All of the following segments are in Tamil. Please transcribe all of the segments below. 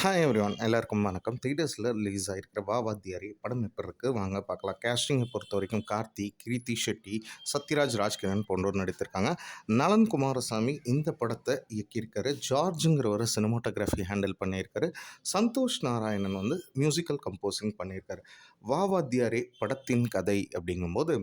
ஹாய் எவ்ரிஒன் எல்லாருக்கும் வணக்கம். தியேட்டர்ஸில் ரிலீஸ் ஆகிருக்கிற வா வாத்தியாரி படம் எப்போ இருக்குது வாங்க பார்க்கலாம். கேஸ்டிங்கை பொறுத்த வரைக்கும் கார்த்தி, கிருத்தி ஷெட்டி, சத்யராஜ், ராஜ்கிரண் போன்றோர் நடித்திருக்காங்க. நலன் குமாரசாமி இந்த படத்தை இயக்கியிருக்காரு. ஜார்ஜுங்கிறவர் சினிமாட்டோகிராஃபி ஹேண்டில் பண்ணியிருக்காரு. சந்தோஷ் நாராயணன் வந்து மியூசிக்கல் கம்போசிங் பண்ணியிருக்காரு. வா வாத்தியாரே படத்தின் கதை அப்படிங்கும்போது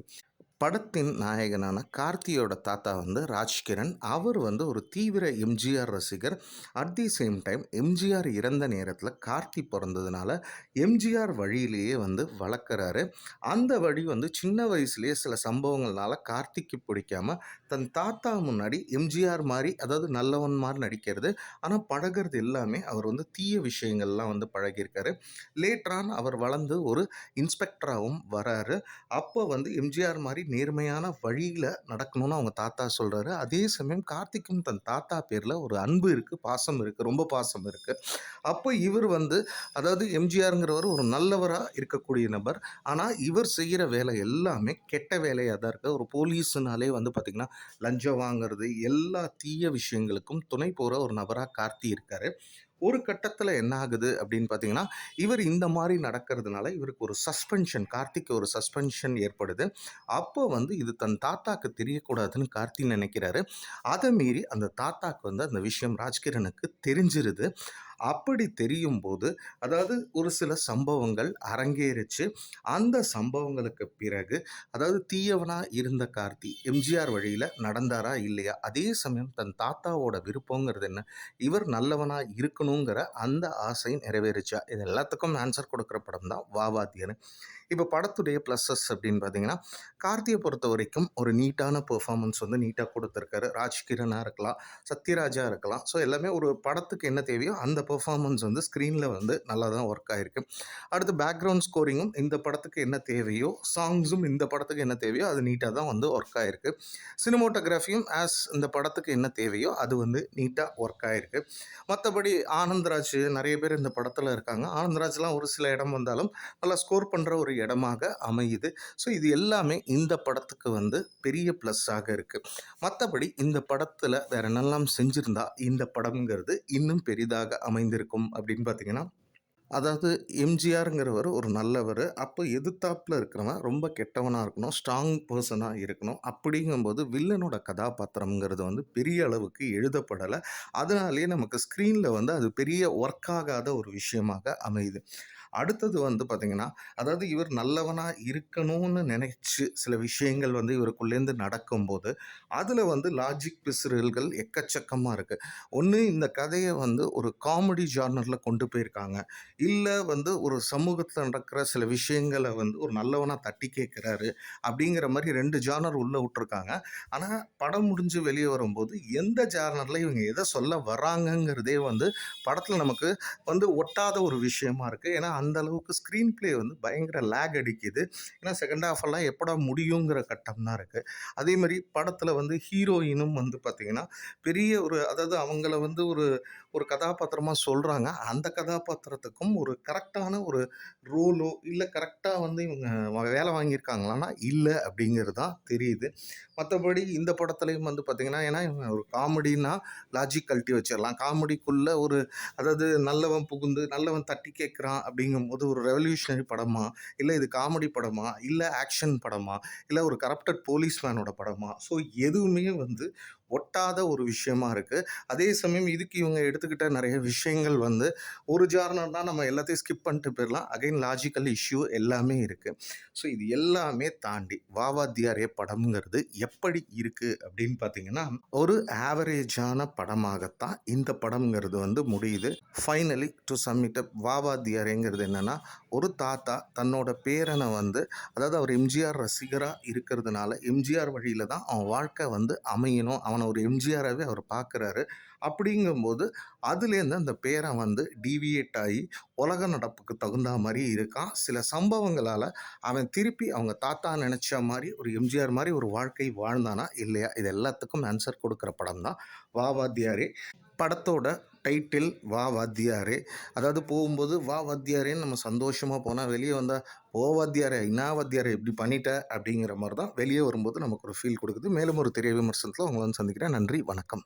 படத்தின் நாயகனான கார்த்தியோட தாத்தா வந்து ராஜ்கிரண். அவர் வந்து ஒரு தீவிர எம்ஜிஆர் ரசிகர். At the same time MGR இறந்த நேரத்தில் கார்த்தி பிறந்ததுனால எம்ஜிஆர் வழியிலேயே வந்து வளர்க்குறாரு. அந்த வழி வந்து சின்ன வயசுலேயே சில சம்பவங்கள்னால கார்த்திக்கு பிடிக்காம தன் தாத்தா முன்னாடி எம்ஜிஆர் மாதிரி, அதாவது நல்லவன் மாதிரி நடிக்கிறது. ஆனால் பழகிறது எல்லாமே அவர் வந்து தீய விஷயங்கள்லாம் வந்து பழகியிருக்காரு. லேட்டரான் அவர் வளர்ந்து ஒரு இன்ஸ்பெக்டராகவும் வராரு. அப்போ வந்து எம்ஜிஆர் மாதிரி நேர்மையான வழியில் நடக்கணும்னு அவங்க தாத்தா சொல்கிறாரு. அதே சமயம் கார்த்திக்கும் தன் தாத்தா பேரில் ஒரு அன்பு இருக்குது, பாசம் இருக்குது, ரொம்ப பாசம் இருக்குது. அப்போ இவர் வந்து, அதாவது எம்ஜிஆருங்கிறவர் ஒரு நல்லவராக இருக்கக்கூடிய நபர். ஆனால் இவர் செய்கிற வேலை எல்லாமே கெட்ட வேலையாக தான் இருக்குது. ஒரு போலீஸுனாலே வந்து பார்த்திங்கன்னா லஞ்சம் வாங்கிறது, எல்லா தீய விஷயங்களுக்கும் துணை போகிற ஒரு நபராக கார்த்தி இருக்கார். ஒரு கட்டத்தில் என்ன ஆகுது அப்படின்னு பார்த்தீங்கன்னா, இவர் இந்த மாதிரி நடக்கிறதுனால இவருக்கு ஒரு சஸ்பென்ஷன், கார்த்திக்கு ஒரு சஸ்பென்ஷன் ஏற்படுது. அப்போ வந்து இது தன் தாத்தாக்கு தெரியக்கூடாதுன்னு கார்த்தி நினைக்கிறாரு. அதை மீறி அந்த தாத்தாக்கு வந்து அந்த விஷயம் ராஜ்கிரனுக்கு தெரிஞ்சிருது. அப்படி தெரியும் போது, அதாவது ஒரு சில சம்பவங்கள் அரங்கேறிச்சு. அந்த சம்பவங்களுக்கு பிறகு, அதாவது தீயவனாக இருந்த கார்த்தி எம்ஜிஆர் வழியில் நடந்தாரா இல்லையா, அதே சமயம் தன் தாத்தாவோட விருப்பங்கிறது என்ன, இவர் நல்லவனாக இருக்கணுங்கிற அந்த ஆசை நிறைவேறிச்சா, இது எல்லாத்துக்கும் ஆன்சர் கொடுக்குற படம் தான் வா வாத்தியார். இப்போ படத்துடைய ப்ளஸஸ் அப்படின்னு பார்த்தீங்கன்னா, கார்த்தியை பொறுத்த வரைக்கும் ஒரு நீட்டான பெர்ஃபார்மன்ஸ் வந்து நீட்டாக கொடுத்துருக்காரு. ராஜ்கிரனாக இருக்கலாம், சத்யராஜாக இருக்கலாம். ஸோ எல்லாமே ஒரு படத்துக்கு என்ன தேவையோ அந்த பெர்ஃபார்மன்ஸ் வந்து ஸ்க்ரீனில் வந்து நல்லா தான் ஒர்க் ஆகிருக்கு. அடுத்து பேக்ரவுண்ட் ஸ்கோரிங்கும் இந்த படத்துக்கு என்ன தேவையோ, சாங்ஸும் இந்த படத்துக்கு என்ன தேவையோ அது நீட்டாக தான் வந்து ஒர்க் ஆகிருக்கு. சினிமோட்டோகிராஃபியும் ஆஸ் இந்த படத்துக்கு என்ன தேவையோ அது வந்து நீட்டாக ஒர்க் ஆகிருக்கு. மற்றபடி ஆனந்த்ராஜ் நிறைய பேர் இந்த படத்தில் இருக்காங்க. ஆனந்த்ராஜ்லாம் ஒரு சில இடம் வந்தாலும் நல்லா ஸ்கோர் பண்ணுற ஒரு இடமாக அமையுது. ஸோ இது எல்லாமே இந்த படத்துக்கு வந்து பெரிய ப்ளஸ்ஸாக இருக்குது. மற்றபடி இந்த படத்தில் வேறு என்னெல்லாம் செஞ்சுருந்தா இந்த படம்ங்கிறது இன்னும் பெரிதாக அமைந்திருக்கும் அப்படின்னு பார்த்தீங்கன்னா, அதாவது எம்ஜிஆருங்கிறவர் ஒரு நல்லவர். அப்போ எதிர்த்தாப்புல இருக்கிறவன் ரொம்ப கெட்டவனாக இருக்கணும், ஸ்ட்ராங் பர்சனாக இருக்கணும். அப்படிங்கும்போது வில்லனோட கதாபாத்திரம்ங்கிறது வந்து பெரிய அளவுக்கு எழுதப்படலை. அதனாலேயே நமக்கு ஸ்க்ரீனில் வந்து அது பெரிய ஒர்க் ஆகாத ஒரு விஷயமாக அமையுது. அடுத்தது வந்து பார்த்திங்கன்னா, அதாவது இவர் நல்லவனாக இருக்கணும்னு நினச்சி சில விஷயங்கள் வந்து இவருக்குள்ளேருந்து நடக்கும்போது அதில் வந்து லாஜிக் பிசுறுகள் எக்கச்சக்கமாக இருக்குது. ஒன்று, இந்த கதையை வந்து ஒரு காமெடி ஜானரில் கொண்டு போயிருக்காங்க. இல்லை வந்து ஒரு சமூகத்தில் நடக்கிற சில விஷயங்களை வந்து ஒரு நல்லவனாக தட்டி கேட்குறாரு அப்படிங்கிற மாதிரி 2 ஜானர் உள்ளே விட்ருக்காங்க. ஆனால் படம் முடிஞ்சு வெளியே வரும்போது எந்த ஜானரில் இவங்க எதை சொல்ல வராங்கங்கிறதே வந்து படத்தில் நமக்கு வந்து ஒட்டாத ஒரு விஷயமா இருக்குது. ஏன்னா அந்த அளவுக்கு ஸ்க்ரீன் ப்ளே வந்து பயங்கர லேக் அடிக்குது. ஏன்னா செகண்ட் ஹாஃப் எல்லாம் எப்படா முடியுங்கிற கட்டம் தான் இருக்குது. அதே மாதிரி படத்தில் வந்து ஹீரோயினும் வந்து பார்த்திங்கன்னா பெரிய ஒரு, அதாவது அவங்கள வந்து ஒரு ஒரு கதாபாத்திரமாக சொல்கிறாங்க. அந்த கதாபாத்திரத்துக்கும் ஒரு கரெக்டான ஒரு ரோலோ இல்லை கரெக்டாக வந்து இவங்க வேலை வாங்கியிருக்காங்களான்னா இல்லை அப்படிங்கிறது தான் தெரியுது. மற்றபடி இந்த படத்துலையும் வந்து பார்த்திங்கன்னா, ஏன்னா இவங்க ஒரு காமெடின்னா லாஜிக் கழட்டி வச்சிடலாம். காமெடிக்குள்ளே ஒரு, அதாவது நல்லவன் புகுந்து நல்லவன் தட்டி கேட்குறான் அப்படிங்கும்போது ஒரு ரெவல்யூஷனரி படமா, இல்லை இது காமெடி படமா, இல்லை ஆக்ஷன் படமா, இல்லை ஒரு கரப்டட் போலீஸ்மேனோட படமா, ஸோ எதுவுமே வந்து ஒட்டாத ஒரு விஷயமா இருக்குது. அதே சமயம் இதுக்கு இவங்க எடுத்துக்கிட்ட நிறைய விஷயங்கள் வந்து ஒரு ஜார்னர்னா நம்ம எல்லாத்தையும் ஸ்கிப் பண்ணிட்டு போயிடலாம். அகைன் லாஜிக்கல் இஷ்யூ எல்லாமே இருக்குது. ஸோ இது எல்லாமே தாண்டி வாவாத்தியாரே படம்ங்கிறது எப்படி இருக்குது அப்படின்னு பார்த்தீங்கன்னா, ஒரு ஆவரேஜான படமாகத்தான் இந்த படம்ங்கிறது வந்து முடியுது. ஃபைனலி டு சம்மிட் அப், வாவாத்தியாரேங்கிறது என்னென்னா, ஒரு தாத்தா தன்னோட பேரனை வந்து, அதாவது அவர் எம்ஜிஆர் ரசிகராக இருக்கிறதுனால எம்ஜிஆர் வழியில் தான் அவன் வாழ்க்கை வந்து அமையணும், அவனை ஒரு எம்ஜிஆராகவே அவர் பார்க்குறாரு. அப்படிங்கும்போது அதுலேருந்து அந்த பேரன் வந்து டீவியேட் ஆகி உலக நடப்புக்கு தகுந்த மாதிரி இருக்கான். சில சம்பவங்களால் அவன் திருப்பி அவங்க தாத்தா நினச்ச மாதிரி ஒரு எம்ஜிஆர் மாதிரி ஒரு வாழ்க்கை வாழ்ந்தானா இல்லையா, இது எல்லாத்துக்கும் ஆன்சர் கொடுக்குற படம் தான் வா வாத்தியாரே. படத்தோட டைட்டில் வா வாத்தியாரே, அதாவது போகும்போது வா வாத்தியாரேன்னு நம்ம சந்தோஷமாக போனால், வெளியே வந்தால் ஓ வாத்தியாரே இன்னா வாத்தியாரே இப்படி பண்ணிட்ட அப்படிங்கிற மாதிரி தான் வெளியே வரும்போது நமக்கு ஒரு ஃபீல் கொடுக்குது. மேலும் ஒரு திரை விமர்சனத்தில் உங்களை வந்து சந்திக்கிறேன். நன்றி, வணக்கம்.